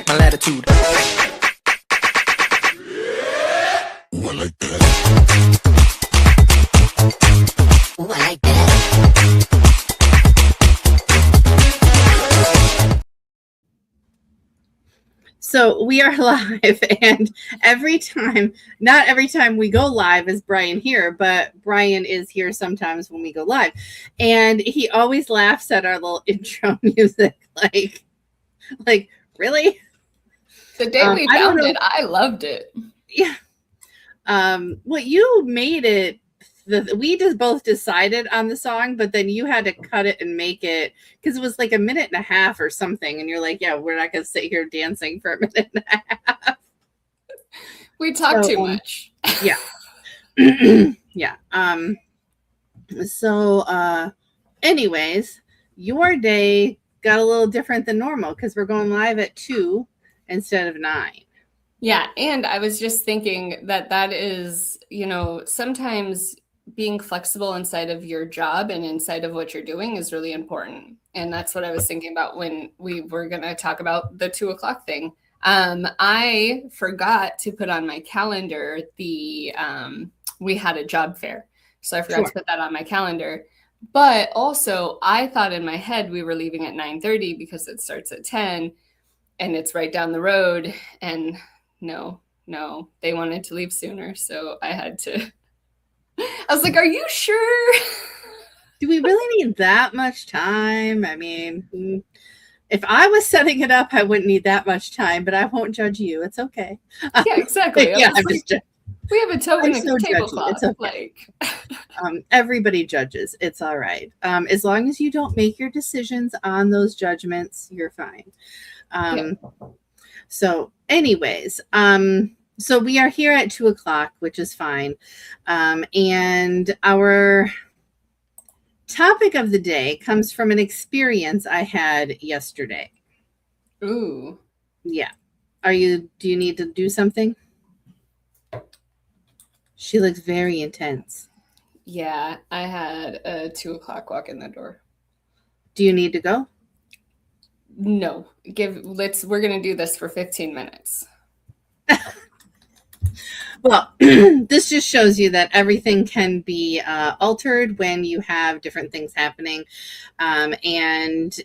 check my latitude. Ooh, I like that. Ooh, I like that. So we are live, and not every time we go live is Brian here, but Brian is here sometimes when we go live. And he always laughs at our little intro music. Like really? The day we found it, I loved it. Yeah. Well, you made it. We just both decided on the song, but then you had to cut it and make it because it was like a minute and a half or something. And you're like, yeah, we're not going to sit here dancing for a minute and a half. We talk too much. Yeah. Yeah. Anyways, your day got a little different than normal because we're going live at 2 instead of 9. Yeah. And I was just thinking that is, sometimes being flexible inside of your job and inside of what you're doing is really important. And that's what I was thinking about when we were going to talk about the 2 o'clock thing. I forgot to put on my calendar we had a job fair. So I forgot to put that on my calendar. But also I thought in my head we were leaving at 9:30 because it starts at 10 and it's right down the road. And no, they wanted to leave sooner. So I was like, are you sure? Do we really need that much time? I mean, if I was setting it up, I wouldn't need that much time, but I won't judge you. It's okay. Yeah, exactly. Yeah, we have a token of tablecloth. It's okay. Everybody judges. It's all right. As long as you don't make your decisions on those judgments, you're fine. So anyways, so we are here at 2 o'clock, which is fine. And our topic of the day comes from an experience I had yesterday. Ooh. Yeah. Do you need to do something? She looks very intense. Yeah, I had a 2 o'clock walk in the door. Do you need to go? No. We're going to do this for 15 minutes. Well, this just shows you that everything can be altered when you have different things happening. And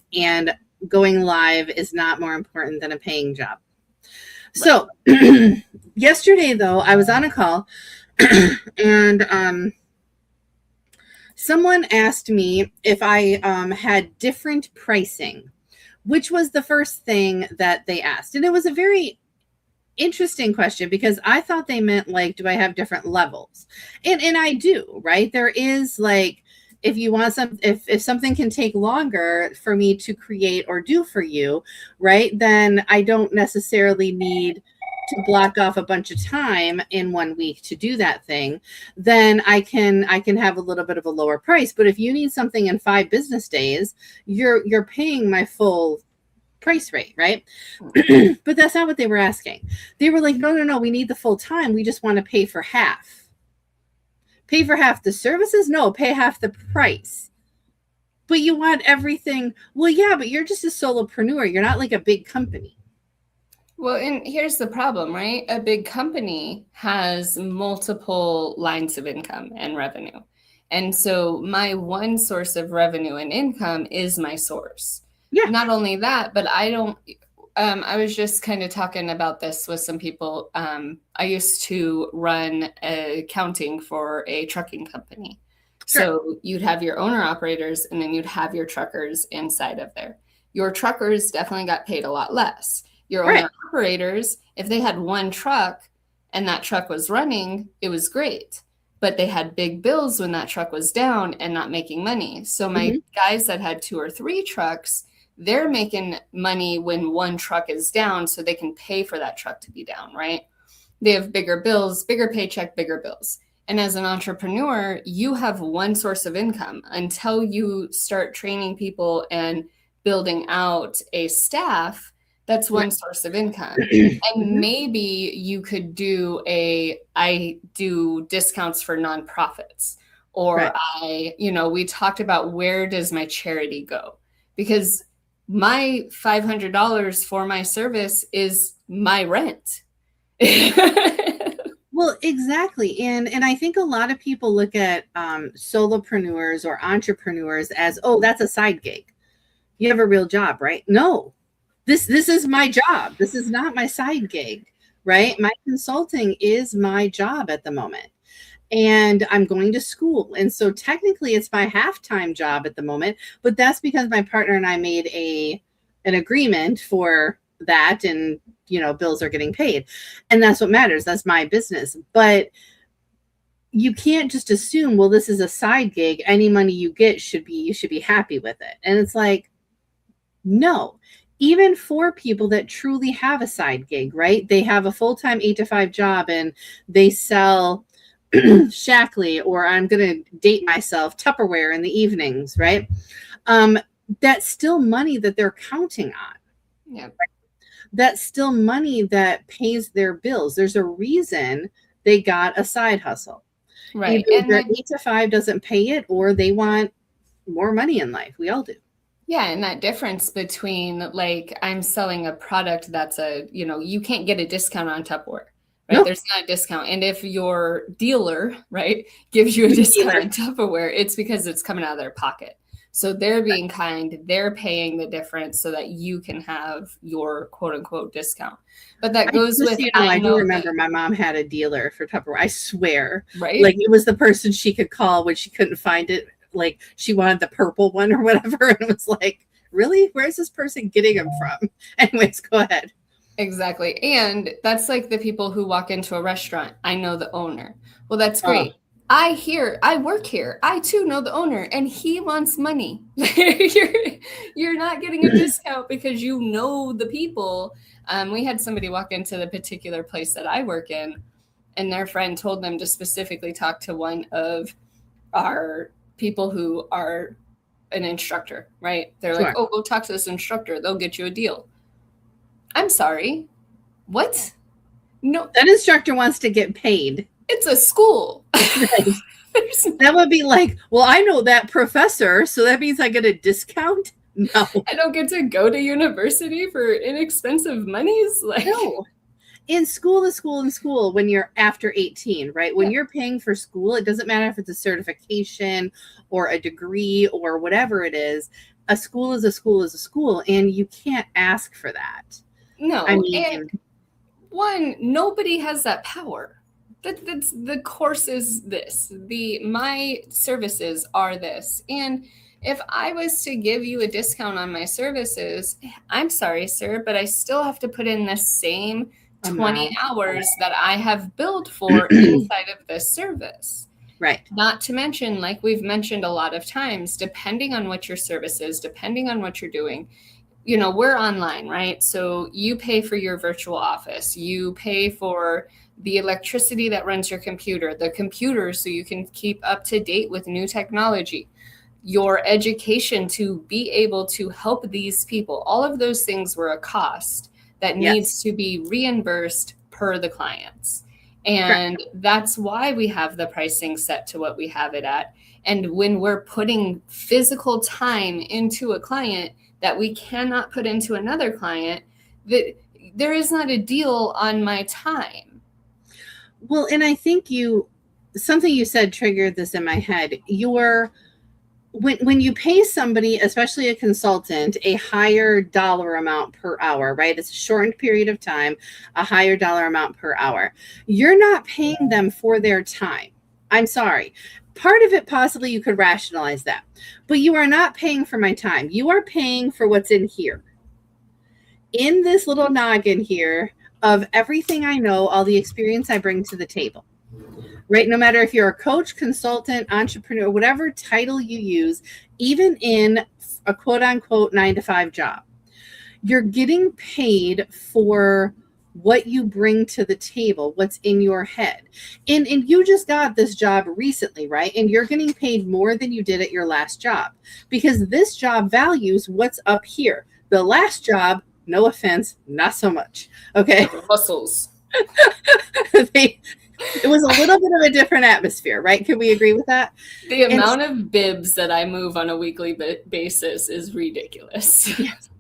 going live is not more important than a paying job. So yesterday, though, I was on a call and someone asked me if I had different pricing, which was the first thing that they asked. And it was a very interesting question because I thought they meant like, do I have different levels? And I do, right? There is like, if you want if something can take longer for me to create or do for you, right? Then I don't necessarily need to block off a bunch of time in 1 week to do that thing. Then I can have a little bit of a lower price. But if you need something in 5 business days, you're paying my full price rate, right? But that's not what they were asking. They were like, no, we need the full time. We just want to pay for half. Pay for half the services? No, pay half the price. But you want everything. Well, yeah, but you're just a solopreneur. You're not like a big company. Well, and here's the problem, right? A big company has multiple lines of income and revenue. And so my one source of revenue and income is my source. Yeah. Not only that, but I was just kind of talking about this with some people. I used to run accounting for a trucking company. Sure. So you'd have your owner operators and then you'd have your truckers inside of there. Your truckers definitely got paid a lot less. Your owner operators, if they had one truck and that truck was running, it was great. But they had big bills when that truck was down and not making money. So my guys that had 2 or 3 trucks, they're making money when one truck is down so they can pay for that truck to be down, right? They have bigger bills, bigger paycheck, bigger bills. And as an entrepreneur, you have one source of income until you start training people and building out a staff. That's one source of income. And maybe you could I do discounts for nonprofits, or we talked about where does my charity go? Because my $500 for my service is my rent. Well, exactly. And I think a lot of people look at solopreneurs or entrepreneurs as, oh, that's a side gig. You have a real job, right? No, this is my job. This is not my side gig, right? My consulting is my job at the moment. And I'm going to school. And so technically it's my half-time job at the moment, but that's because my partner and I made an agreement for that, and bills are getting paid. And that's what matters. That's my business. But you can't just assume, well, this is a side gig. Any money you get you should be happy with it. And it's like, no. Even for people that truly have a side gig, right? They have a full-time 8 to 5 job and they sell Shackley, or I'm going to date myself, Tupperware in the evenings, right? That's still money that they're counting on. Yeah. That's still money that pays their bills. There's a reason they got a side hustle. Right. Either And their then, 8 to 5 doesn't pay it, or they want more money in life. We all do. yeah, and that difference between, like, I'm selling a product that's you can't get a discount on Tupperware, right? Nope. There's not a discount. And if your dealer, right, gives you a discount on Tupperware, it's because it's coming out of their pocket. So they're being kind, they're paying the difference so that you can have your quote unquote discount. But that goes with, I do remember my mom had a dealer for Tupperware. I swear. Right? Like, it was the person she could call when she couldn't find it. Like, she wanted the purple one or whatever. And it was like, really? Where's this person getting them from? Anyways, go ahead. Exactly. And that's like the people who walk into a restaurant. I know the owner. Well, that's great. I work here. I too know the owner, and he wants money. You're not getting a discount because you know the people. We had somebody walk into the particular place that I work in, and their friend told them to specifically talk to one of our people who are an instructor, right? They're like, oh, go talk to this instructor. They'll get you a deal. I'm sorry. What? No. That instructor wants to get paid. It's a school. That would be like, well, I know that professor, so that means I get a discount? No. I don't get to go to university for inexpensive monies? Like, no. In school, when you're after 18, right? When you're paying for school, it doesn't matter if it's a certification or a degree or whatever it is. A school is a school is a school, and you can't ask for that. No. I mean, and one, nobody has that power. That's the course is this. My services are this. And if I was to give you a discount on my services, I'm sorry, sir, but I still have to put in the same 20 hours that I have billed for inside of this service. Right. Not to mention, like we've mentioned a lot of times, depending on what your service is, depending on what you're doing, we're online, right? So you pay for your virtual office, you pay for the electricity that runs your computer, the computer so you can keep up to date with new technology, your education to be able to help these people. All of those things were a cost that needs to be reimbursed per the clients. And that's why we have the pricing set to what we have it at. And when we're putting physical time into a client that we cannot put into another client, that there is not a deal on my time. Well, and I think something you said triggered this in my head. When you pay somebody, especially a consultant, a higher dollar amount per hour, right? It's a shortened period of time, a higher dollar amount per hour. You're not paying them for their time. I'm sorry. Part of it, possibly you could rationalize that, but you are not paying for my time. You are paying for what's in here. In this little noggin here of everything I know, all the experience I bring to the table. Right? No matter if you're a coach, consultant, entrepreneur, whatever title you use, even in a quote unquote 9-to-5 job, you're getting paid for what you bring to the table, what's in your head. And you just got this job recently, right? And you're getting paid more than you did at your last job because this job values what's up here. The last job, no offense, not so much. Okay. Muscles. It was a little bit of a different atmosphere, right? Can we agree with that? The amount of bibs that I move on a weekly basis is ridiculous. Yes.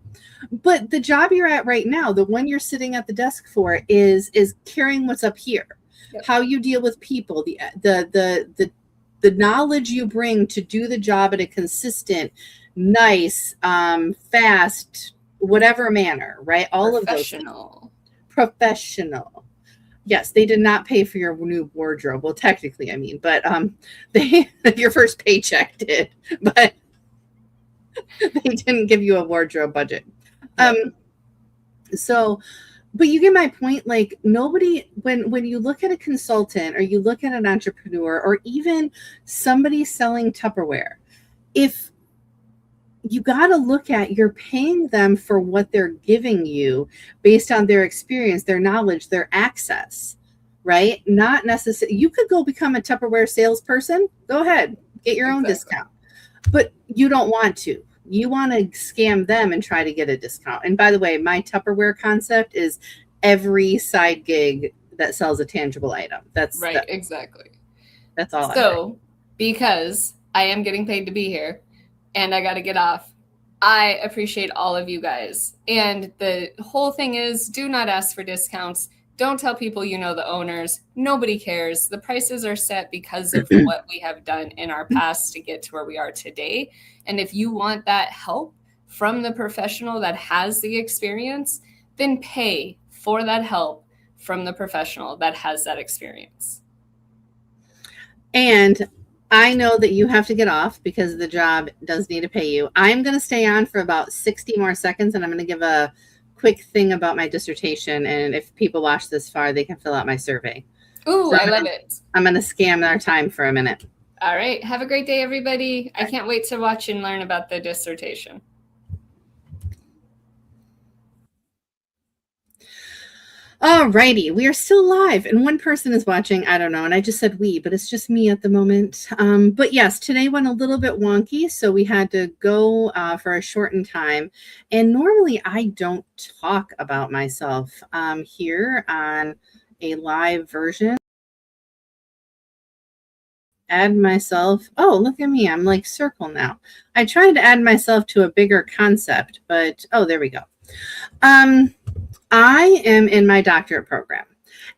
But the job you're at right now, the one you're sitting at the desk for, is carrying what's up here. Yep. How you deal with people, the knowledge you bring to do the job in a consistent, nice, fast, whatever manner, right? All of those things. Professional. Yes, they did not pay for your new wardrobe. Well, technically, I mean, but they your first paycheck did, but they didn't give you a wardrobe budget. So, but you get my point. Like, nobody, when you look at a consultant or you look at an entrepreneur or even somebody selling Tupperware, if you got to look at, you're paying them for what they're giving you based on their experience, their knowledge, their access, right? Not necessarily, you could go become a Tupperware salesperson. Go ahead, get your own discount, but you don't want to. You want to scam them and try to get a discount. And by the way, my Tupperware concept is every side gig that sells a tangible item. That's right. Exactly. That's all. So, because I am getting paid to be here and I got to get off, I appreciate all of you guys. And the whole thing is, do not ask for discounts. Don't tell people you know the owners. Nobody cares. The prices are set because of what we have done in our past to get to where we are today. And if you want that help from the professional that has the experience, then pay for that help from the professional that has that experience. And I know that you have to get off because the job does need to pay you. I'm going to stay on for about 60 more seconds, and I'm going to give a quick thing about my dissertation. And if people watch this far, they can fill out my survey. Ooh, so I love it. I'm going to scam our time for a minute. All right. Have a great day, everybody. I can't wait to watch and learn about the dissertation. All righty, we are still live, and one person is watching. I don't know, and I just said we, but it's just me at the moment. But yes, today went a little bit wonky, so we had to go for a shortened time. And normally I don't talk about myself here on a live version. Add myself. Oh, look at me. I'm like circle now. I tried to add myself to a bigger concept, but oh, there we go. I am in my doctorate program,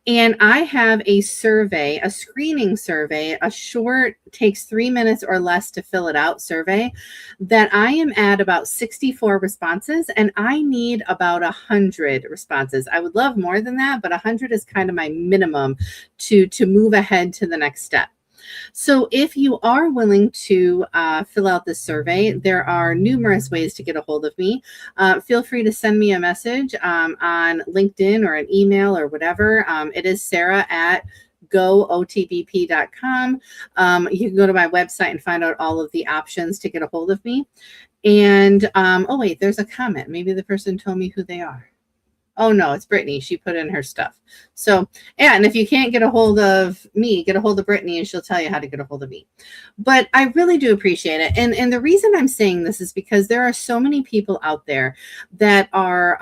and I have a survey, a screening survey, a short, takes 3 minutes or less to fill it out survey that I am at about 64 responses, and I need about 100 responses. I would love more than that, but 100 is kind of my minimum to move ahead to the next step. So if you are willing to fill out this survey, there are numerous ways to get a hold of me. Feel free to send me a message on LinkedIn or an email or whatever. It is Sarah at gootbp.com. You can go to my website and find out all of the options to get a hold of me. And, oh, wait, there's a comment. Maybe the person told me who they are. Oh, no, it's Brittany. She put in her stuff. So, yeah, and if you can't get a hold of me, get a hold of Brittany and she'll tell you how to get a hold of me. But I really do appreciate it. And the reason I'm saying this is because there are so many people out there that are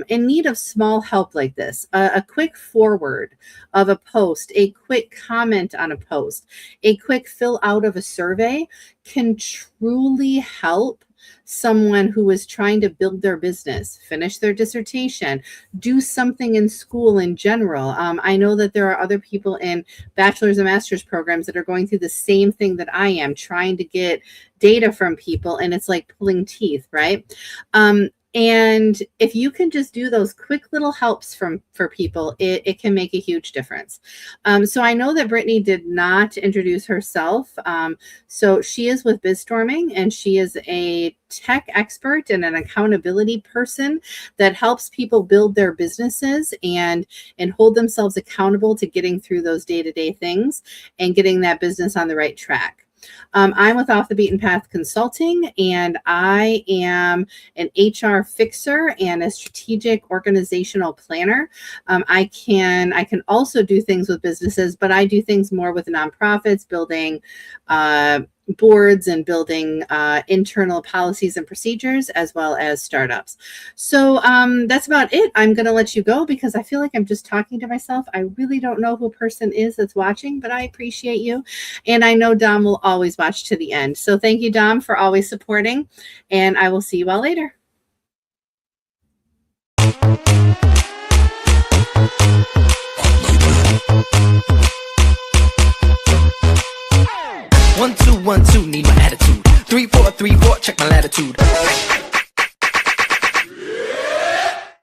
in need of small help like this. A quick forward of a post, a quick comment on a post, a quick fill out of a survey can truly help someone who is trying to build their business, finish their dissertation, do something in school in general. I know that there are other people in bachelor's and master's programs that are going through the same thing that I am, trying to get data from people, and it's like pulling teeth, right? And if you can just do those quick little helps for people, it can make a huge difference. So I know that Brittany did not introduce herself. So she is with BizStorming, and she is a tech expert and an accountability person that helps people build their businesses and hold themselves accountable to getting through those day-to-day things and getting that business on the right track. I'm with Off the Beaten Path Consulting, and I am an HR fixer and a strategic organizational planner. I can also do things with businesses, but I do things more with nonprofits, building boards and building internal policies and procedures, as well as startups. So that's about it. I'm going to let you go because I feel like I'm just talking to myself. I really don't know who a person is that's watching, but I appreciate you. And I know Dom will always watch to the end. So thank you, Dom, for always supporting. And I will see you all later. One, two, 1, 2, need my attitude. 3, 4, 3, 4, check my latitude.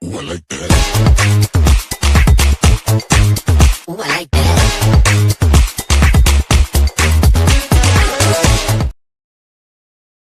Ooh, I like that.